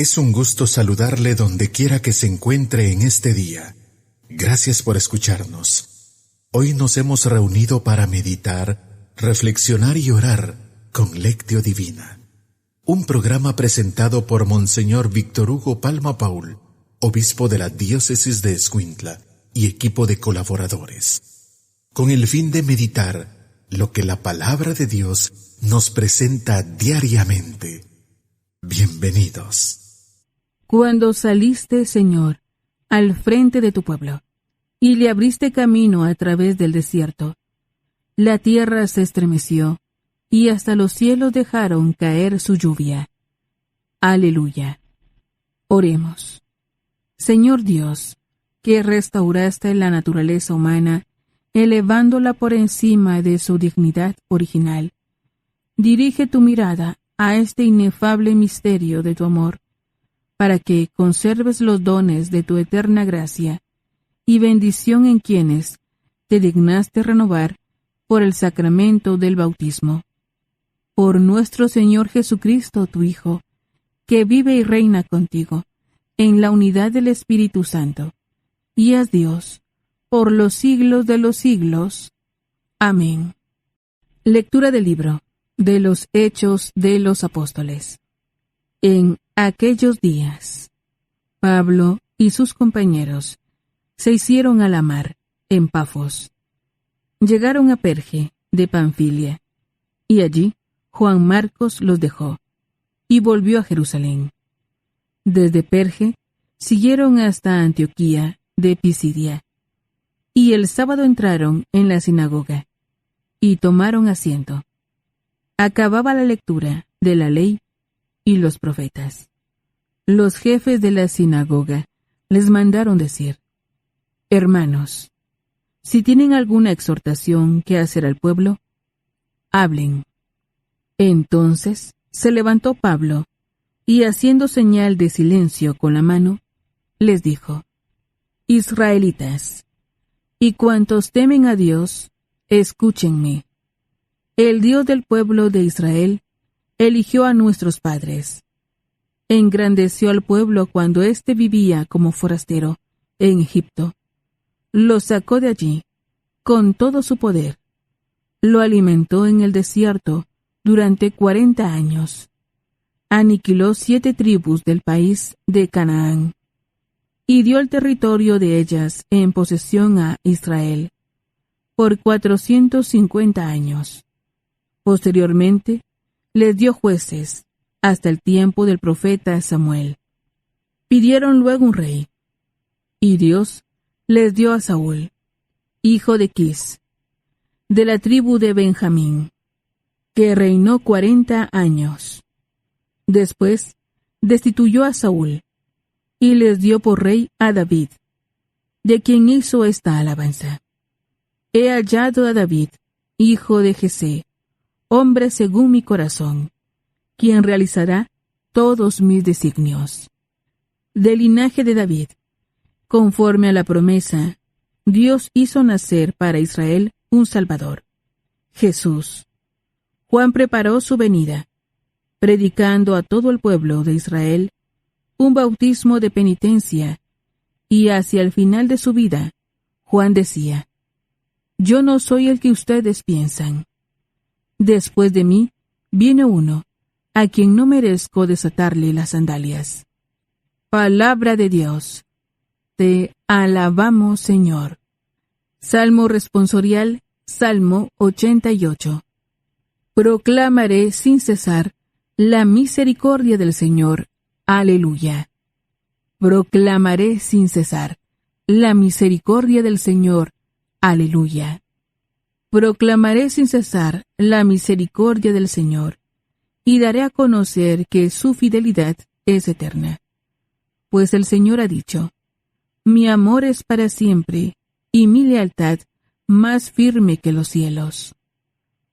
Es un gusto saludarle donde quiera que se encuentre en este día. Gracias por escucharnos. Hoy nos hemos reunido para meditar, reflexionar y orar con Lectio Divina. Un programa presentado por Monseñor Víctor Hugo Palma Paul, obispo de la diócesis de Escuintla y equipo de colaboradores, con el fin de meditar lo que la palabra de Dios nos presenta diariamente. Bienvenidos. Cuando saliste, Señor, al frente de tu pueblo, y le abriste camino a través del desierto, la tierra se estremeció, y hasta los cielos dejaron caer su lluvia. Aleluya. Oremos. Señor Dios, que restauraste la naturaleza humana, elevándola por encima de su dignidad original, dirige tu mirada a este inefable misterio de tu amor, para que conserves los dones de tu eterna gracia y bendición en quienes te dignaste renovar por el sacramento del bautismo. Por nuestro Señor Jesucristo, tu Hijo, que vive y reina contigo, en la unidad del Espíritu Santo, y es Dios, por los siglos de los siglos. Amén. Lectura del libro de los Hechos de los Apóstoles. En aquellos días, Pablo y sus compañeros se hicieron a la mar, en Pafos. Llegaron a Perge, de Panfilia, y allí Juan Marcos los dejó, y volvió a Jerusalén. Desde Perge siguieron hasta Antioquía de Pisidia, y el sábado entraron en la sinagoga, y tomaron asiento. Acababa la lectura de la ley y los profetas. Los jefes de la sinagoga les mandaron decir: Hermanos, si tienen alguna exhortación que hacer al pueblo, hablen. Entonces se levantó Pablo, y haciendo señal de silencio con la mano, les dijo: Israelitas, y cuantos temen a Dios, escúchenme. El Dios del pueblo de Israel eligió a nuestros padres. Engrandeció al pueblo cuando éste vivía como forastero en Egipto. Lo sacó de allí con todo su poder. Lo alimentó en el desierto durante 40 años. Aniquiló 7 tribus del país de Canaán y dio el territorio de ellas en posesión a Israel por 450 años. Posteriormente, les dio jueces hasta el tiempo del profeta Samuel. Pidieron luego un rey, y Dios les dio a Saúl, hijo de Quis, de la tribu de Benjamín, que reinó 40 años. Después destituyó a Saúl, y les dio por rey a David, de quien hizo esta alabanza: He hallado a David, hijo de Jesé, hombre según mi corazón, quien realizará todos mis designios. Del linaje de David, conforme a la promesa, Dios hizo nacer para Israel un Salvador, Jesús. Juan preparó su venida, predicando a todo el pueblo de Israel un bautismo de penitencia, y hacia el final de su vida, Juan decía: Yo no soy el que ustedes piensan. Después de mí viene uno, a quien no merezco desatarle las sandalias. Palabra de Dios. Te alabamos, Señor. Salmo responsorial, Salmo 88. Proclamaré sin cesar la misericordia del Señor. Aleluya. Proclamaré sin cesar la misericordia del Señor. Aleluya. Proclamaré sin cesar la misericordia del Señor, y daré a conocer que su fidelidad es eterna. Pues el Señor ha dicho: Mi amor es para siempre, y mi lealtad más firme que los cielos.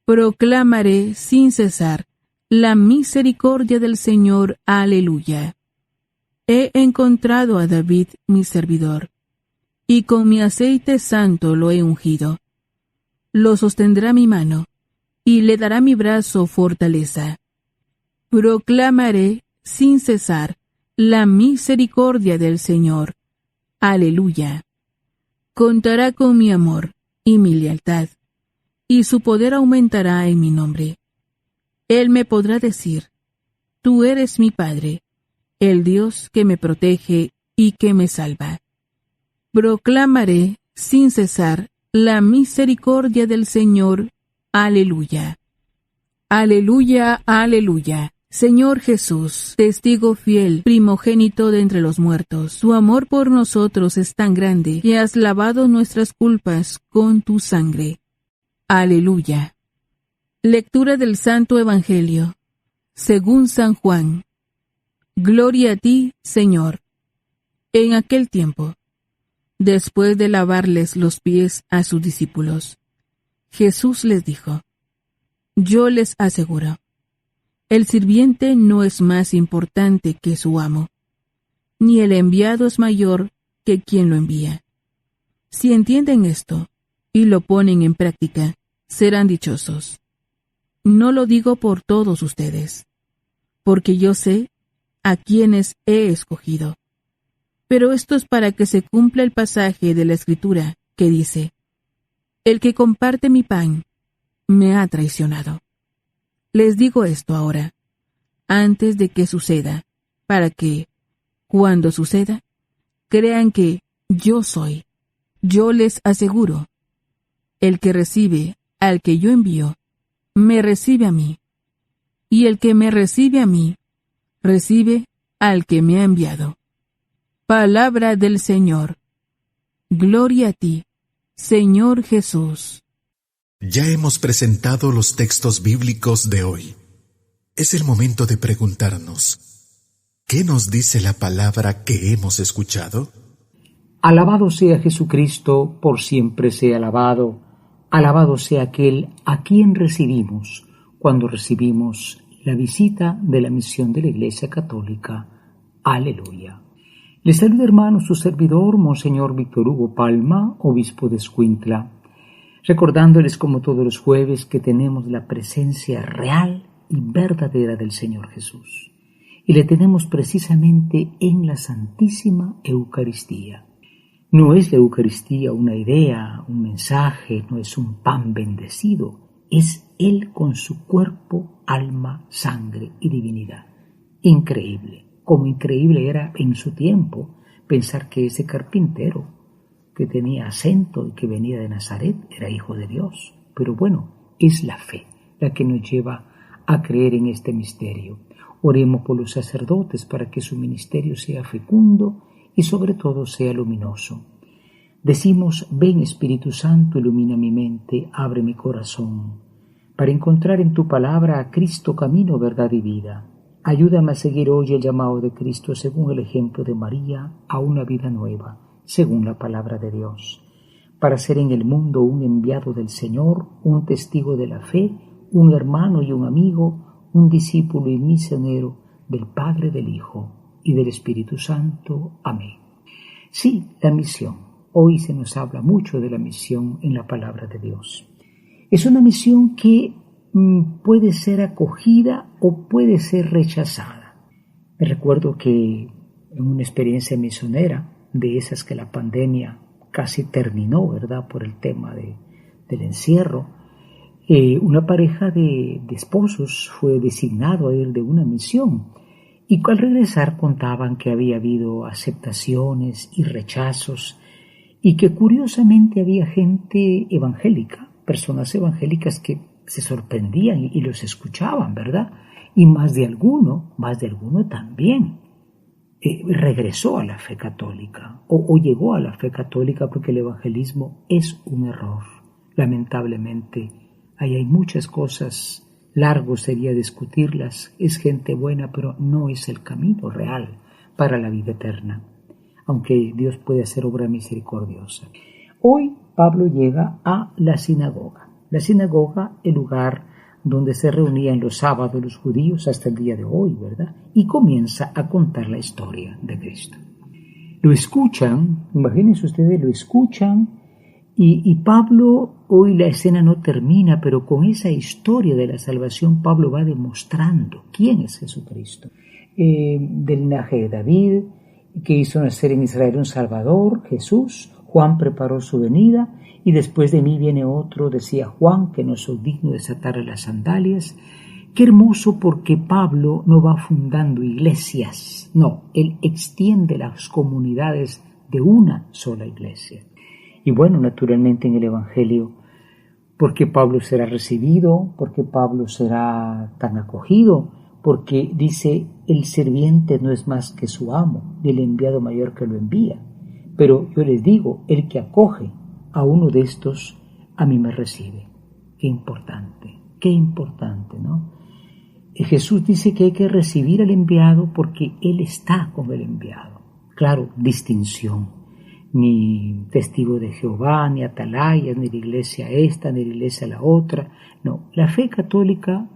Proclamaré sin cesar la misericordia del Señor. Aleluya. He encontrado a David mi servidor, y con mi aceite santo lo he ungido. Lo sostendrá mi mano, y le dará mi brazo fortaleza. Proclamaré sin cesar la misericordia del Señor. Aleluya. Contará con mi amor y mi lealtad, y su poder aumentará en mi nombre. Él me podrá decir: Tú eres mi Padre, el Dios que me protege y que me salva. Proclamaré sin cesar la misericordia del Señor. Aleluya. Aleluya, aleluya. Señor Jesús, testigo fiel, primogénito de entre los muertos, tu amor por nosotros es tan grande que has lavado nuestras culpas con tu sangre. Aleluya. Lectura del Santo Evangelio según San Juan. Gloria a ti, Señor. En aquel tiempo, después de lavarles los pies a sus discípulos, Jesús les dijo: Yo les aseguro, el sirviente no es más importante que su amo, ni el enviado es mayor que quien lo envía. Si entienden esto y lo ponen en práctica, serán dichosos. No lo digo por todos ustedes, porque yo sé a quienes he escogido. Pero esto es para que se cumpla el pasaje de la Escritura que dice: El que comparte mi pan me ha traicionado. Les digo esto ahora, antes de que suceda, para que, cuando suceda, crean que yo soy. Yo les aseguro, el que recibe al que yo envío, me recibe a mí, y el que me recibe a mí, recibe al que me ha enviado. Palabra del Señor. Gloria a ti, Señor Jesús. Ya hemos presentado los textos bíblicos de hoy. Es el momento de preguntarnos: ¿qué nos dice la palabra que hemos escuchado? Alabado sea Jesucristo, por siempre sea alabado. Alabado sea aquel a quien recibimos cuando recibimos la visita de la misión de la Iglesia Católica. Aleluya. Les saluda, hermano, su servidor, Monseñor Víctor Hugo Palma, obispo de Escuintla, recordándoles como todos los jueves que tenemos la presencia real y verdadera del Señor Jesús. Y le tenemos precisamente en la Santísima Eucaristía. No es la Eucaristía una idea, un mensaje, no es un pan bendecido, es Él con su cuerpo, alma, sangre y divinidad. Increíble, como increíble era en su tiempo pensar que ese carpintero que tenía acento y que venía de Nazaret era hijo de Dios. Pero bueno, es la fe la que nos lleva a creer en este misterio. Oremos por los sacerdotes para que su ministerio sea fecundo y sobre todo sea luminoso. Decimos: ven Espíritu Santo, ilumina mi mente, abre mi corazón, para encontrar en tu palabra a Cristo, camino, verdad y vida. Ayúdame a seguir hoy el llamado de Cristo según el ejemplo de María a una vida nueva, según la palabra de Dios, para ser en el mundo un enviado del Señor, un testigo de la fe, un hermano y un amigo, un discípulo y misionero del Padre, del Hijo y del Espíritu Santo. Amén. Sí, la misión. Hoy se nos habla mucho de la misión en la palabra de Dios. Es una misión que puede ser acogida o puede ser rechazada. Me recuerdo que en una experiencia misionera, de esas que la pandemia casi terminó, ¿verdad?, por el tema del encierro, una pareja de esposos fue designado a ir de una misión, y al regresar contaban que había habido aceptaciones y rechazos, y que curiosamente había gente evangélica, personas evangélicas que se sorprendían y los escuchaban, ¿verdad? Y más de alguno también regresó a la fe católica o llegó a la fe católica, porque el evangelismo es un error. Lamentablemente, ahí hay muchas cosas, largo sería discutirlas. Es gente buena, pero no es el camino real para la vida eterna, aunque Dios puede hacer obra misericordiosa. Hoy Pablo llega a la sinagoga. La sinagoga, el lugar donde se reunían los sábados los judíos hasta el día de hoy, ¿verdad? Y comienza a contar la historia de Cristo. Lo escuchan, imagínense ustedes, lo escuchan, y Pablo, hoy la escena no termina, pero con esa historia de la salvación Pablo va demostrando quién es Jesucristo. del linaje de David, que hizo nacer en Israel un Salvador, Jesús. Juan preparó su venida, y después de mí viene otro, decía Juan, que no soy digno de desatarle las sandalias. Qué hermoso, porque Pablo no va fundando iglesias, no, él extiende las comunidades de una sola iglesia. Y bueno, naturalmente en el Evangelio, porque Pablo será recibido, porque Pablo será tan acogido, porque dice, el sirviente no es más que su amo, y el enviado mayor que lo envía. Pero yo les digo, el que acoge a uno de estos, a mí me recibe. Qué importante, ¿no? Jesús dice que hay que recibir al enviado porque Él está con el enviado. Claro, distinción. Ni testigo de Jehová, ni atalayas, ni la iglesia esta, ni la iglesia la otra. No, la fe católica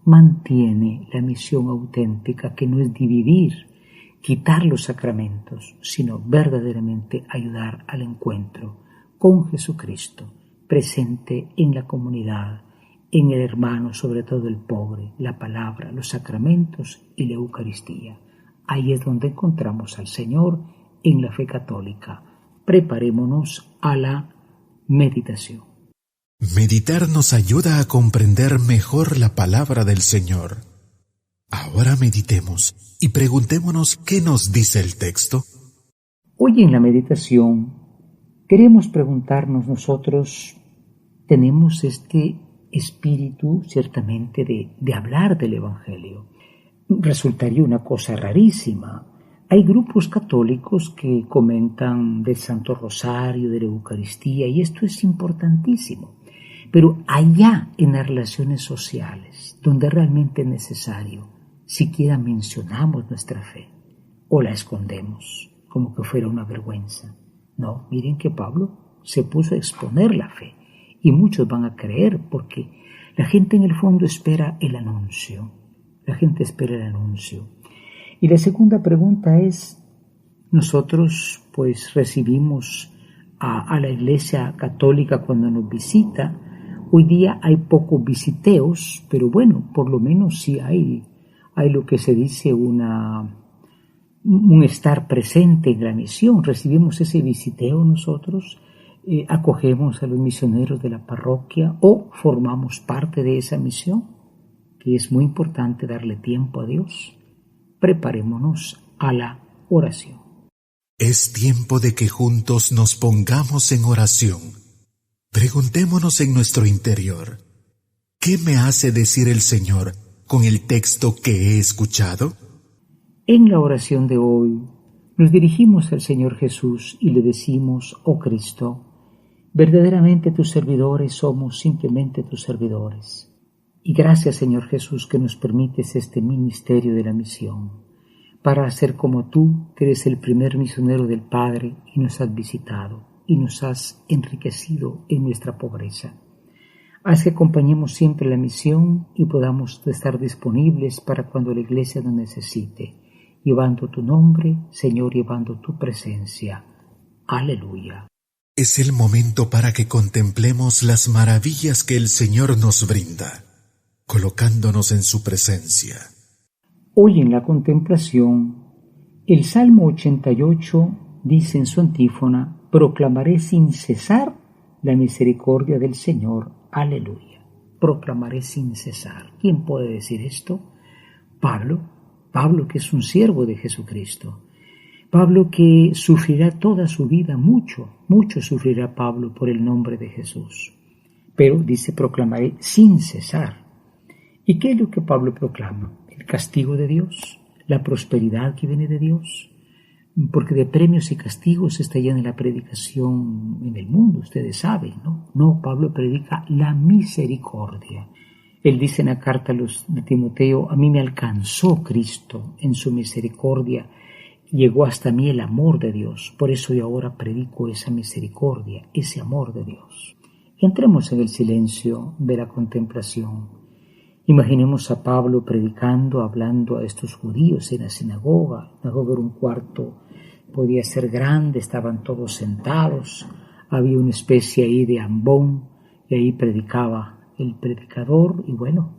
mantiene la misión auténtica, que no es dividir, quitar los sacramentos, sino verdaderamente ayudar al encuentro con Jesucristo, presente en la comunidad, en el hermano, sobre todo el pobre, la palabra, los sacramentos y la Eucaristía. Ahí es donde encontramos al Señor en la fe católica. Preparémonos a la meditación. Meditar nos ayuda a comprender mejor la palabra del Señor. Ahora meditemos y preguntémonos qué nos dice el texto. Hoy en la meditación queremos preguntarnos nosotros, tenemos este espíritu ciertamente de hablar del Evangelio. Resultaría una cosa rarísima. Hay grupos católicos que comentan del Santo Rosario, de la Eucaristía, y esto es importantísimo. Pero allá en las relaciones sociales, donde realmente es necesario, siquiera mencionamos nuestra fe o la escondemos como que fuera una vergüenza. No, miren que Pablo se puso a exponer la fe y muchos van a creer porque la gente en el fondo espera el anuncio. La gente espera el anuncio. Y la segunda pregunta es, nosotros pues recibimos a la Iglesia Católica cuando nos visita. Hoy día hay pocos visiteos, pero bueno, por lo menos sí hay lo que se dice un estar presente en la misión. Recibimos ese visiteo nosotros, acogemos a los misioneros de la parroquia o formamos parte de esa misión, que es muy importante darle tiempo a Dios. Preparémonos a la oración. Es tiempo de que juntos nos pongamos en oración. Preguntémonos en nuestro interior, ¿qué me hace decir el Señor con el texto que he escuchado? En la oración de hoy nos dirigimos al Señor Jesús y le decimos, oh Cristo, verdaderamente tus servidores somos simplemente tus servidores. Y gracias, Señor Jesús, que nos permites este ministerio de la misión, para hacer como tú, que eres el primer misionero del Padre y nos has visitado y nos has enriquecido en nuestra pobreza. Haz que acompañemos siempre la misión y podamos estar disponibles para cuando la Iglesia nos necesite, llevando tu nombre, Señor, llevando tu presencia. Aleluya. Es el momento para que contemplemos las maravillas que el Señor nos brinda, colocándonos en su presencia. Hoy en la contemplación, el Salmo 88 dice en su antífona, proclamaré sin cesar la misericordia del Señor. Aleluya. Proclamaré sin cesar. ¿Quién puede decir esto? Pablo que es un siervo de Jesucristo. Pablo que sufrirá toda su vida, mucho sufrirá Pablo por el nombre de Jesús. Pero dice proclamaré sin cesar. ¿Y qué es lo que Pablo proclama? El castigo de Dios, la prosperidad que viene de Dios. Porque de premios y castigos está llena la predicación en el mundo, ustedes saben, ¿no? No, Pablo predica la misericordia. Él dice en la carta de Timoteo, a mí me alcanzó Cristo en su misericordia, llegó hasta mí el amor de Dios, por eso yo ahora predico esa misericordia, ese amor de Dios. Entremos en el silencio de la contemplación. Imaginemos a Pablo predicando, hablando a estos judíos en la sinagoga. La sinagoga era un cuarto, podía ser grande, estaban todos sentados, había una especie ahí de ambón y ahí predicaba el predicador y bueno,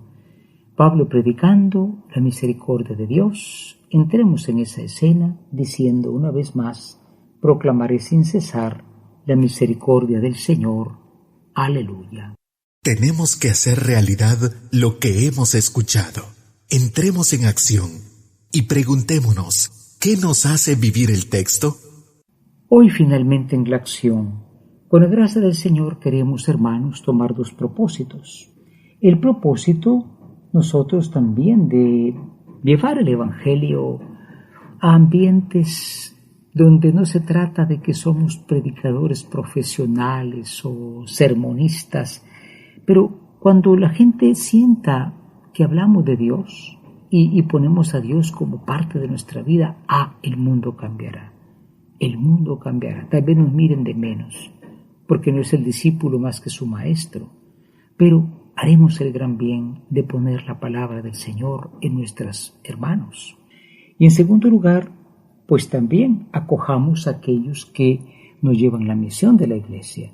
Pablo predicando la misericordia de Dios. Entremos en esa escena diciendo una vez más: proclamaré sin cesar la misericordia del Señor. Aleluya. Tenemos que hacer realidad lo que hemos escuchado. Entremos en acción y preguntémonos, ¿qué nos hace vivir el texto? Hoy finalmente en la acción, con la gracia del Señor, queremos, hermanos, tomar dos propósitos. El propósito, nosotros también, de llevar el Evangelio a ambientes donde no se trata de que somos predicadores profesionales o sermonistas, pero cuando la gente sienta que hablamos de Dios y ponemos a Dios como parte de nuestra vida, el mundo cambiará. El mundo cambiará. Tal vez nos miren de menos, porque no es el discípulo más que su maestro, pero haremos el gran bien de poner la palabra del Señor en nuestros hermanos. Y en segundo lugar, pues también acojamos a aquellos que nos llevan la misión de la iglesia.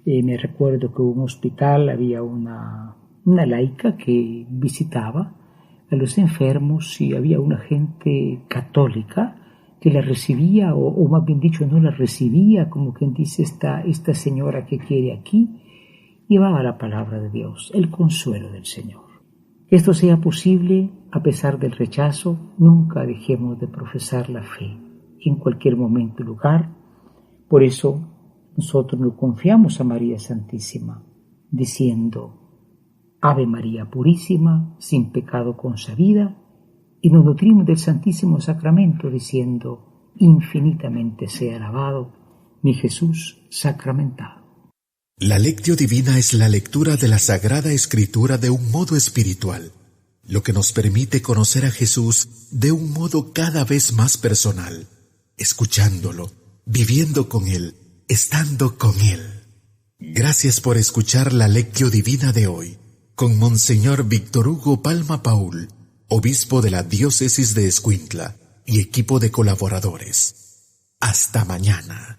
Me recuerdo que en un hospital había una laica que visitaba a los enfermos y había una gente católica que la recibía, o más bien dicho, no la recibía, como quien dice, esta señora que quiere aquí, llevaba la palabra de Dios, el consuelo del Señor. Que esto sea posible a pesar del rechazo. Nunca dejemos de profesar la fe en cualquier momento y lugar. Por eso nosotros nos confiamos a María Santísima, diciendo: Ave María Purísima, sin pecado concebida, y nos nutrimos del Santísimo Sacramento diciendo: infinitamente sea alabado mi Jesús sacramentado. La Lectio Divina es la lectura de la Sagrada Escritura de un modo espiritual, lo que nos permite conocer a Jesús de un modo cada vez más personal, escuchándolo, viviendo con Él, estando con Él. Gracias por escuchar la Lectio Divina de hoy, con Monseñor Víctor Hugo Palma Paul, obispo de la Diócesis de Escuintla y equipo de colaboradores. Hasta mañana.